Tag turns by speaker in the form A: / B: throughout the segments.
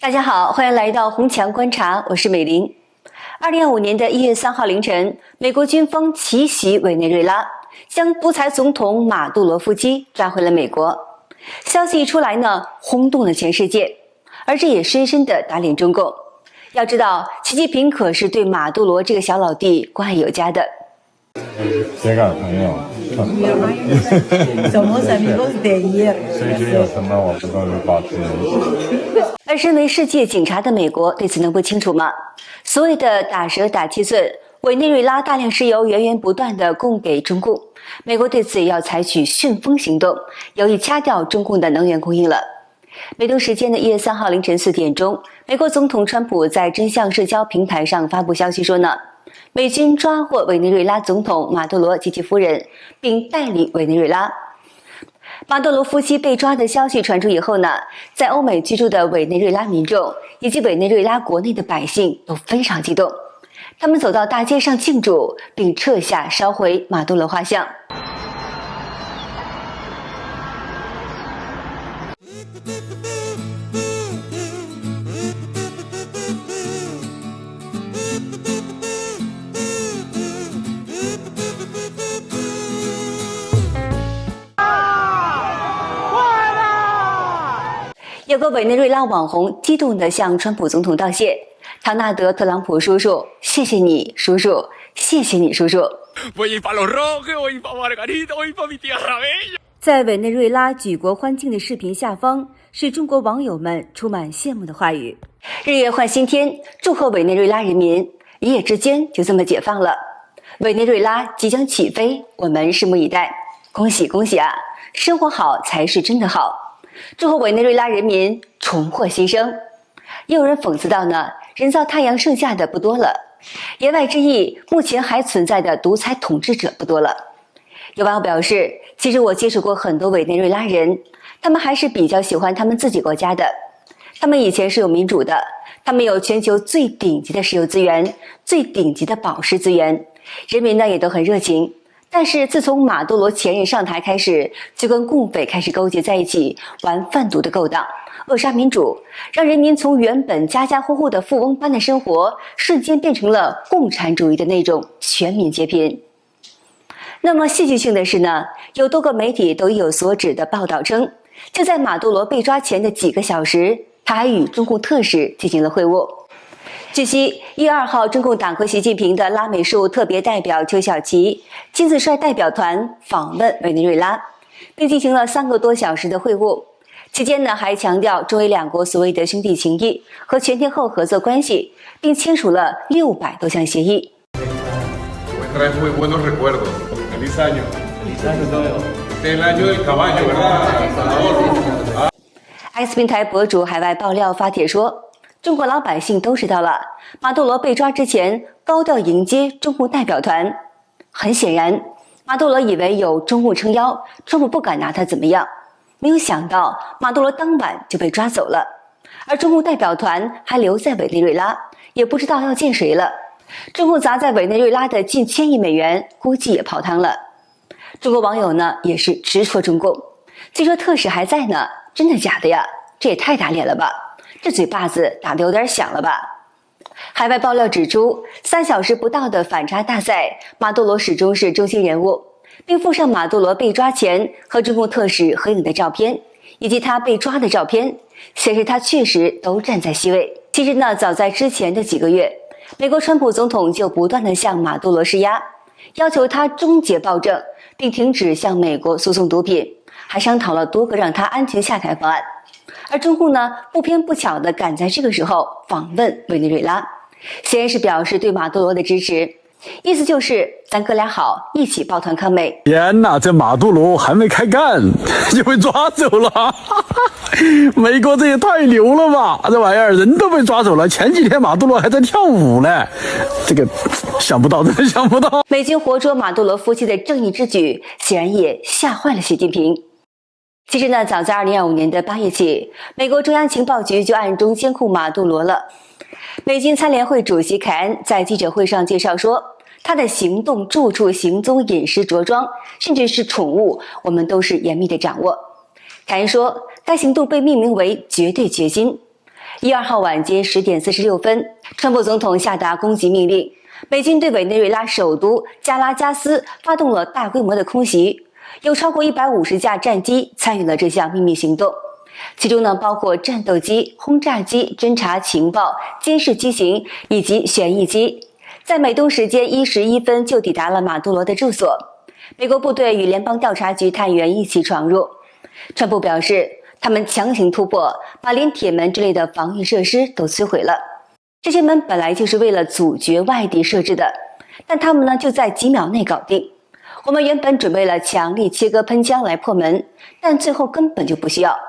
A: 大家好，欢迎来到红墙观察，我是美玲。2025年的1月3号凌晨，美国军方奇袭委内瑞拉，将独裁总统马杜罗夫妻抓回了美国。消息一出来呢，轰动了全世界，而这也深深地打脸中共。要知道，习近平可是对马杜罗这个小老弟关爱有加的。
B: Llegar, amigo.
C: Somos amigos de ayer.
B: Sí,
A: 而身为世界警察的美国对此能不清楚吗？所谓的打蛇打七寸，委内瑞拉大量石油源源不断地供给中共，美国对此也要采取旋风行动，有意掐掉中共的能源供应了。美东时间的1月3号凌晨4点钟，美国总统川普在真相社交平台上发布消息说呢，美军抓获委内瑞拉总统马杜罗及其夫人，并带离委内瑞拉。马杜罗夫妻被抓的消息传出以后呢，在欧美居住的委内瑞拉民众以及委内瑞拉国内的百姓都非常激动，他们走到大街上庆祝，并撤下烧毁马杜罗画像。有个委内瑞拉网红激动地向川普总统道谢，唐纳德·特朗普叔叔，谢谢你，叔叔，谢谢你，叔叔。在委内瑞拉举国欢庆的视频下方，是中国网友们充满羡慕的话语。日月换新天，祝贺委内瑞拉人民，一夜之间就这么解放了。委内瑞拉即将起飞，我们拭目以待。恭喜恭喜啊！生活好才是真的好。祝贺委内瑞拉人民重获新生。也有人讽刺道呢，人造太阳剩下的不多了。言外之意，目前还存在的独裁统治者不多了。有网友表示，其实我接触过很多委内瑞拉人，他们还是比较喜欢他们自己国家的。他们以前是有民主的，他们有全球最顶级的石油资源，最顶级的宝石资源，人民呢也都很热情。但是自从马杜罗前任上台开始，就跟共匪开始勾结在一起，玩贩毒的勾当，扼杀民主，让人民从原本家家户户的富翁般的生活，瞬间变成了共产主义的那种全民皆贫。那么戏剧性的是呢，有多个媒体都意有所指的报道称，就在马杜罗被抓前的几个小时，他还与中共特使进行了会晤。据悉，1月2号，中共党和习近平的拉美事务特别代表邱小琪亲自率代表团访问委内瑞拉，并进行了3个多小时的会晤。期间呢，还强调中委两国所谓的兄弟情谊和全天候合作关系，并签署了600多项协议。X 平台博主海外爆料发帖说，中国老百姓都知道了，马杜罗被抓之前高调迎接中共代表团。很显然，马杜罗以为有中共撑腰，川普不敢拿他怎么样。没有想到，马杜罗当晚就被抓走了，而中共代表团还留在委内瑞拉，也不知道要见谁了。中共砸在委内瑞拉的近1000亿美元，估计也泡汤了。中国网友呢也是直戳中共，据说特使还在呢，真的假的呀？这也太打脸了吧！这嘴巴子打得有点响了吧？海外爆料指出，3小时不到的反抓大赛，马杜罗始终是中心人物，并附上马杜罗被抓前和中共特使合影的照片，以及他被抓的照片，显示他确实都站在 C 位。其实呢，早在之前的几个月，美国川普总统就不断地向马杜罗施压，要求他终结暴政，并停止向美国输送毒品，还商讨了多个让他安全下台方案。而中共呢，不偏不巧地赶在这个时候访问委内瑞拉，显然是表示对马杜罗的支持，意思就是咱哥俩好，一起抱团抗美。
D: 天哪，这马杜罗还没开干就被抓走了，美国这也太牛了吧！这玩意儿人都被抓走了，前几天马杜罗还在跳舞呢，这个想不到，真的想不到。
A: 美军活捉马杜罗夫妻的正义之举，显然也吓坏了习近平。其实呢，早在2025年的8月起，美国中央情报局就暗中监控马杜罗了。美军参联会主席凯恩在记者会上介绍说，他的行动、住处、行踪、饮食、着装，甚至是宠物，我们都是严密的掌握。凯恩说，该行动被命名为绝对决心。1、2号晚间10点46分，川普总统下达攻击命令，美军对委内瑞拉首都加拉加斯发动了大规模的空袭，有超过150架战机参与了这项秘密行动，其中呢包括战斗机、轰炸机、侦察情报、监视机型以及旋翼机。在美东时间1时1分就抵达了马杜罗的住所，美国部队与联邦调查局探员一起闯入。川普表示，他们强行突破，把连铁门之类的防御设施都摧毁了。这些门本来就是为了阻绝外敌设置的，但他们呢就在几秒内搞定。我们原本准备了强力切割喷枪来破门，但最后根本就不需要。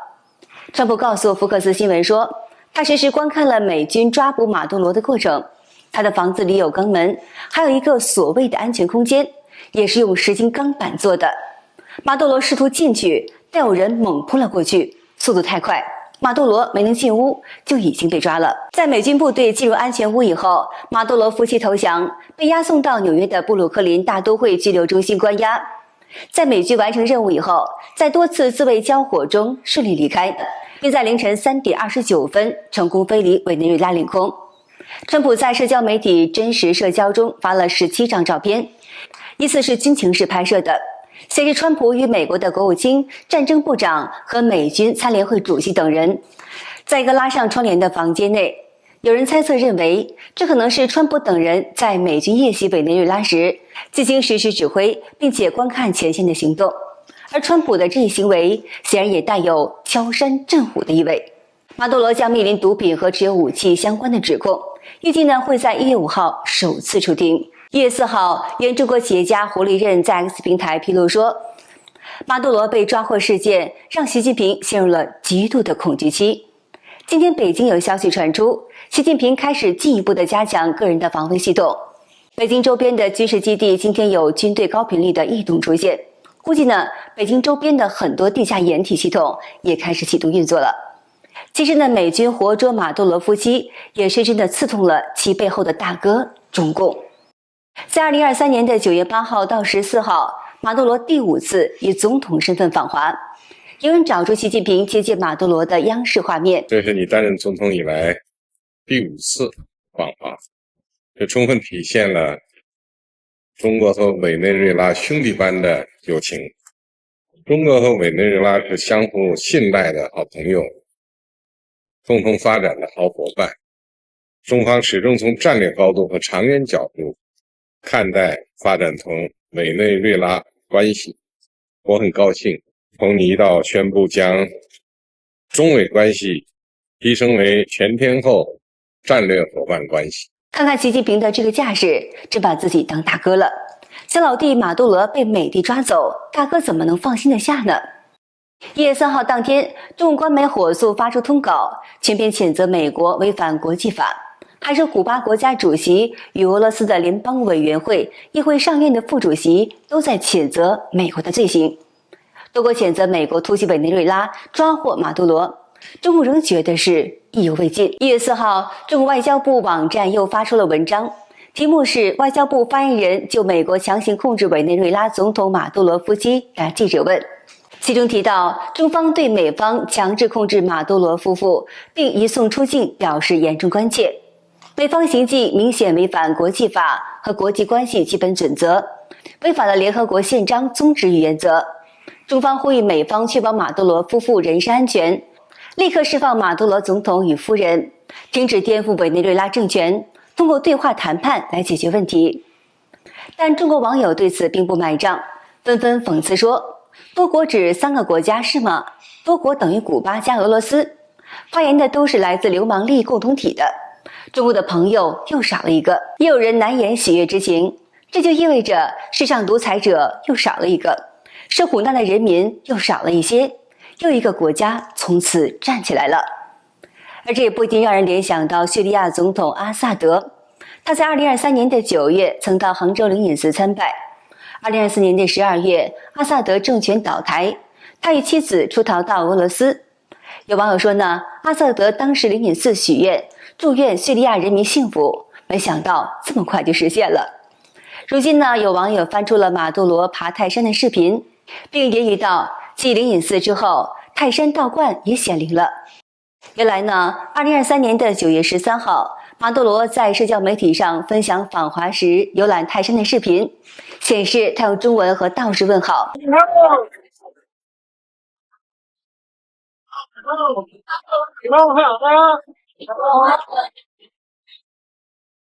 A: 川普告诉福克斯新闻说，他实时观看了美军抓捕马杜罗的过程。他的房子里有钢门，还有一个所谓的安全空间，也是用10斤钢板做的。马杜罗试图进去，但有人猛扑了过去，速度太快，马杜罗没能进屋就已经被抓了。在美军部队进入安全屋以后，马杜罗夫妻投降，被押送到纽约的布鲁克林大都会拘留中心关押。在美军完成任务以后，在多次自卫交火中顺利离开，并在凌晨3点29分成功飞离委内瑞拉领空。川普在社交媒体真实社交中发了17张照片，疑似是军情室拍摄的，显示川普与美国的国务卿、战争部长和美军参联会主席等人在一个拉上窗帘的房间内。有人猜测认为，这可能是川普等人在美军夜袭委内瑞拉时进行实时指挥，并且观看前线的行动。而川普的这一行为显然也带有敲山震虎的意味。马杜罗将面临毒品和持有武器相关的指控，预计呢会在1月5号首次出庭。1月4号，原中国企业家胡立任在 X 平台披露说，马杜罗被抓获事件让习近平陷入了极度的恐惧期。今天北京有消息传出，习近平开始进一步的加强个人的防卫系统。北京周边的军事基地今天有军队高频率的异动出现，估计呢北京周边的很多地下掩体系统也开始启动运作了。其实呢，美军活捉马杜罗夫妻也深深地刺痛了其背后的大哥中共。在2023年的9月8号到14号，马杜罗第5次以总统身份访华，有人找出习近平接见马杜罗的央视画面。
B: 这是你担任总统以来第5次访华，这充分体现了中国和委内瑞拉兄弟般的友情。中国和委内瑞拉是相互信赖的好朋友，共同发展的好伙伴，中方始终从战略高度和长远角度看待发展同委内瑞拉关系。我很高兴从你一道宣布将中委关系提升为全天候战略伙伴关系。
A: 看看习近平的这个架势，真把自己当大哥了。小老弟马杜罗被美帝抓走，大哥怎么能放心得下呢？1月3号当天，中共官媒火速发出通稿，全篇谴责美国违反国际法，还说古巴国家主席与俄罗斯的联邦委员会议会上院的副主席都在谴责美国的罪行。多国谴责美国突袭委内瑞拉，抓获马杜罗，中共仍觉得是意犹未尽。1月4号，中国外交部网站又发出了文章，题目是外交部发言人就美国强行控制委内瑞拉总统马杜罗夫妻答记者问。其中提到，中方对美方强制控制马杜罗夫妇并移送出境表示严重关切。美方行径明显违反国际法和国际关系基本准则，违反了联合国宪章宗旨与原则。中方呼吁美方确保马杜罗夫妇人身安全，立刻释放马杜罗总统与夫人，停止颠覆委内瑞拉政权，通过对话谈判来解决问题。但中国网友对此并不买账，纷纷讽刺说，多国指3个国家是吗？多国等于古巴加俄罗斯，发言的都是来自流氓利益共同体的，中国的朋友又少了一个。也有人难言喜悦之情，这就意味着世上独裁者又少了一个，受苦难的人民又少了一些，又一个国家从此站起来了。而这也不禁让人联想到叙利亚总统阿萨德，他在2023年的9月曾到杭州灵隐寺参拜。2024年的12月，阿萨德政权倒台，他与妻子出逃到俄罗斯。有网友说呢，阿萨德当时灵隐寺许愿，祝愿叙利亚人民幸福，没想到这么快就实现了。如今呢，有网友翻出了马杜罗爬泰山的视频，并言语道，继灵隐寺之后，泰山道观也显灵了。原来呢，2023年9月13号，马杜罗在社交媒体上分享访华时游览泰山的视频，显示他用中文和道士问好。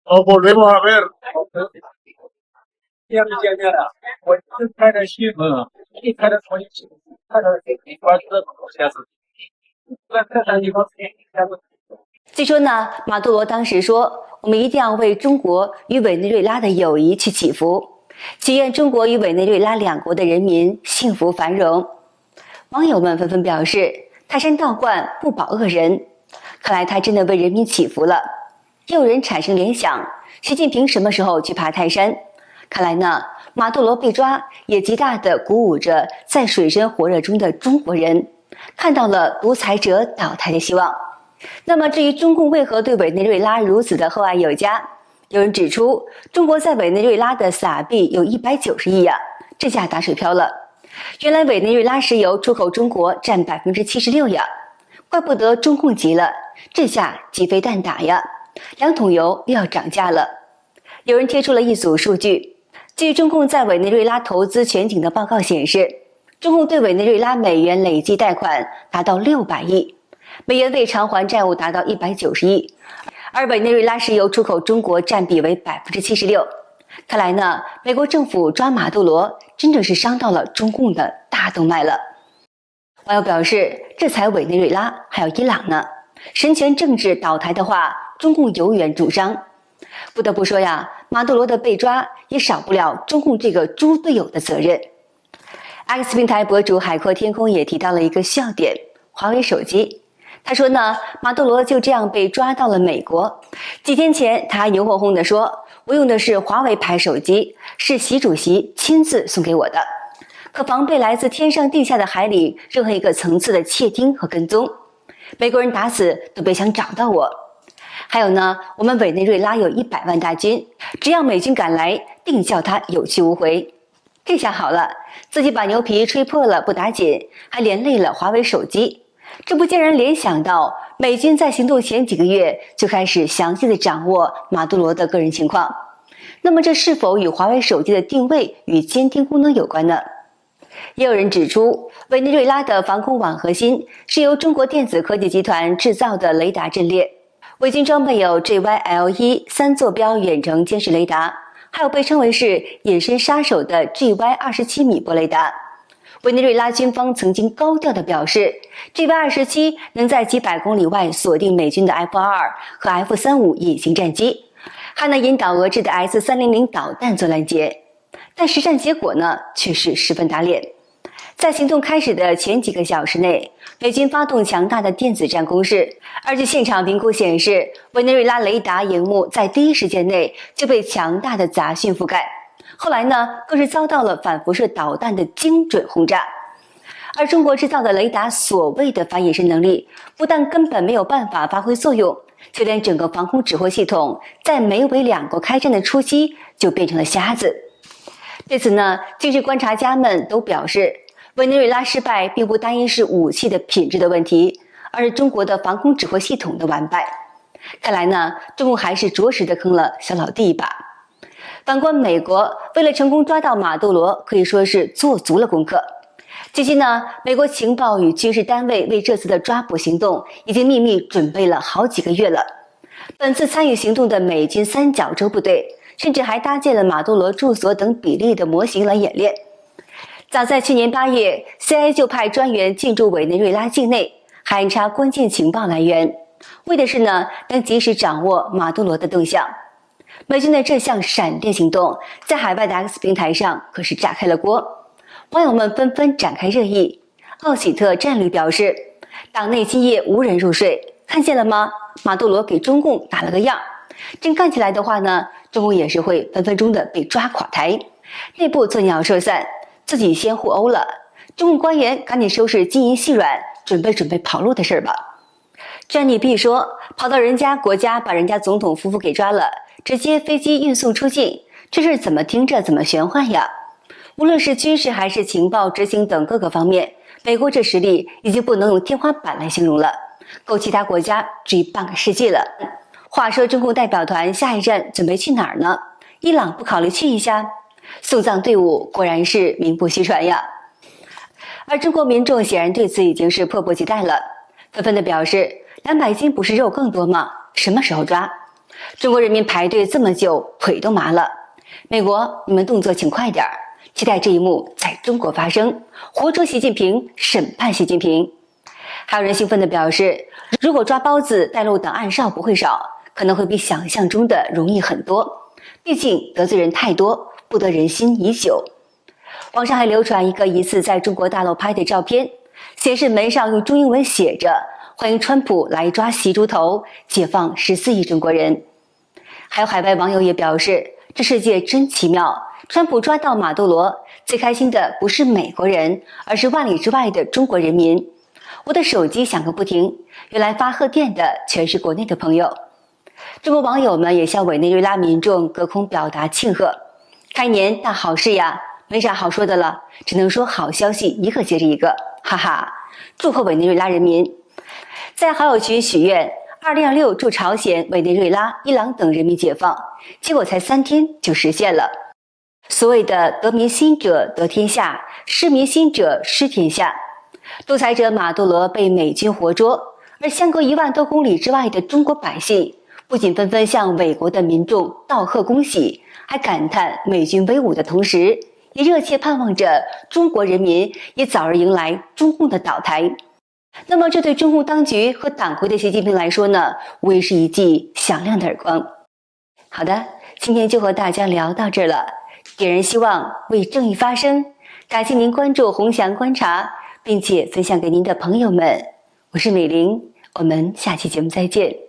C: volvemos a ver. Ya me llega la kind of shit. Any kind of 20, kind of
A: 据说呢，马杜罗当时说：“我们一定要为中国与委内瑞拉的友谊去祈福，祈愿中国与委内瑞拉两国的人民幸福繁荣。”网友们纷纷表示：“泰山道观不保恶人。”看来他真的为人民祈福了。也有人产生联想，习近平什么时候去爬泰山？看来呢，马杜罗被抓也极大地鼓舞着在水深火热中的中国人，看到了独裁者倒台的希望。那么至于中共为何对委内瑞拉如此的厚爱有加，有人指出，中国在委内瑞拉的撒币有190亿啊，这下打水漂了。原来委内瑞拉石油出口中国占76%呀，怪不得中共急了，这下鸡飞蛋打呀，2桶油又要涨价了。有人贴出了一组数据，据中共在委内瑞拉投资全景的报告显示，中共对委内瑞拉美元累计贷款达到600亿，美元未偿还债务达到190亿，而委内瑞拉石油出口中国占比为76%。看来呢，美国政府抓马杜罗真正是伤到了中共的大动脉了。网友表示，这才委内瑞拉，还有伊朗呢，神权政治倒台的话，中共有远重伤。不得不说呀，马杜罗的被抓也少不了中共这个猪队友的责任。X 平台博主海阔天空也提到了一个笑点，华为手机。他说呢，马杜罗就这样被抓到了美国。几天前，他还牛哄哄地说，我用的是华为牌手机，是习主席亲自送给我的，可防备来自天上地下的海里任何一个层次的窃听和跟踪。美国人打死都别想找到我。还有呢，我们委内瑞拉有100万大军，只要美军赶来，定叫他有去无回。这下好了，自己把牛皮吹破了不打紧，还连累了华为手机。这不竟然联想到美军在行动前几个月就开始详细的掌握马杜罗的个人情况，那么这是否与华为手机的定位与监听功能有关呢？也有人指出，委内瑞拉的防空网核心是由中国电子科技集团制造的雷达阵列，伪军装备有 GYL-1 3坐标远程监视雷达，还有被称为是隐身杀手的 GY27 米波雷达。委内瑞拉军方曾经高调地表示 ，GY27 能在几百公里外锁定美军的 F-22和 F-35隐形战机，还能引导俄制的 S-300导弹做拦截。但实战结果呢，却是十分打脸。在行动开始的前几个小时内，美军发动强大的电子战攻势，而据现场评估显示，委内瑞拉雷达荧幕在第一时间内就被强大的杂讯覆盖。后来呢，更是遭到了反辐射导弹的精准轰炸。而中国制造的雷达所谓的反隐身能力，不但根本没有办法发挥作用，就连整个防空指挥系统在美委两国开战的初期就变成了瞎子。对此呢，军事观察家们都表示，委内瑞拉失败并不单一是武器的品质的问题，而是中国的防空指挥系统的完败。看来呢，中共还是着实的坑了小老弟一把。反观美国，为了成功抓到马杜罗，可以说是做足了功课。据悉呢，美国情报与军事单位为这次的抓捕行动已经秘密准备了好几个月了。本次参与行动的美军三角洲部队，甚至还搭建了马杜罗住所等比例的模型来演练。早在去年8月 ，CIA 就派专员进驻委内瑞拉境内，海查关键情报来源，为的是呢，能及时掌握马杜罗的动向。美军的这项闪电行动，在海外的 X 平台上可是炸开了锅，网友们纷纷展开热议。奥喜特战旅表示，党内今夜无人入睡，看见了吗？马杜罗给中共打了个样，真干起来的话呢，中共也是会分分钟的被抓垮台，内部作鸟兽散，自己先互殴了。中共官员赶紧收拾金银细软，准备跑路的事吧。詹妮 B 说，跑到人家国家把人家总统夫妇给抓了，直接飞机运送出境，这事怎么听着怎么玄幻呀？无论是军事还是情报执行等各个方面，美国这实力已经不能用天花板来形容了，够其他国家追半个世纪了。话说中共代表团下一站准备去哪儿呢？伊朗不考虑去一下？送葬队伍果然是名不虚传呀。而中国民众显然对此已经是迫不及待了，纷纷的表示200斤不是肉更多吗？什么时候抓？中国人民排队这么久，腿都麻了。美国，你们动作请快点，期待这一幕在中国发生，活捉习近平，审判习近平。还有人兴奋地表示，如果抓包子带漏档案少不会少，可能会比想象中的容易很多，毕竟得罪人太多，不得人心已久。网上还流传一个疑似在中国大陆拍的照片，显示门上用中英文写着欢迎川普来抓习猪头，解放14亿中国人。还有海外网友也表示，这世界真奇妙，川普抓到马杜罗，最开心的不是美国人，而是万里之外的中国人民。我的手机响个不停，原来发贺电的全是国内的朋友。中国网友们也向委内瑞拉民众隔空表达庆贺，开年大好事呀，没啥好说的了，只能说好消息一个接着一个，哈哈！祝贺委内瑞拉人民。在好友群许愿，2026祝朝鲜、委内瑞拉、伊朗等人民解放，结果才3天就实现了。所谓的得民心者得天下，失民心者失天下。独裁者马杜罗被美军活捉，而相隔1万多公里之外的中国百姓不仅纷纷向伟国的民众道贺恭喜，还感叹美军威武的同时，也热切盼望着中国人民也早日迎来中共的倒台。那么这对中共当局和党魁的习近平来说呢，无疑是一记响亮的耳光。好的，今天就和大家聊到这儿了。点燃希望，为正义发声。感谢您关注鸿翔观察，并且分享给您的朋友们。我是美玲，我们下期节目再见。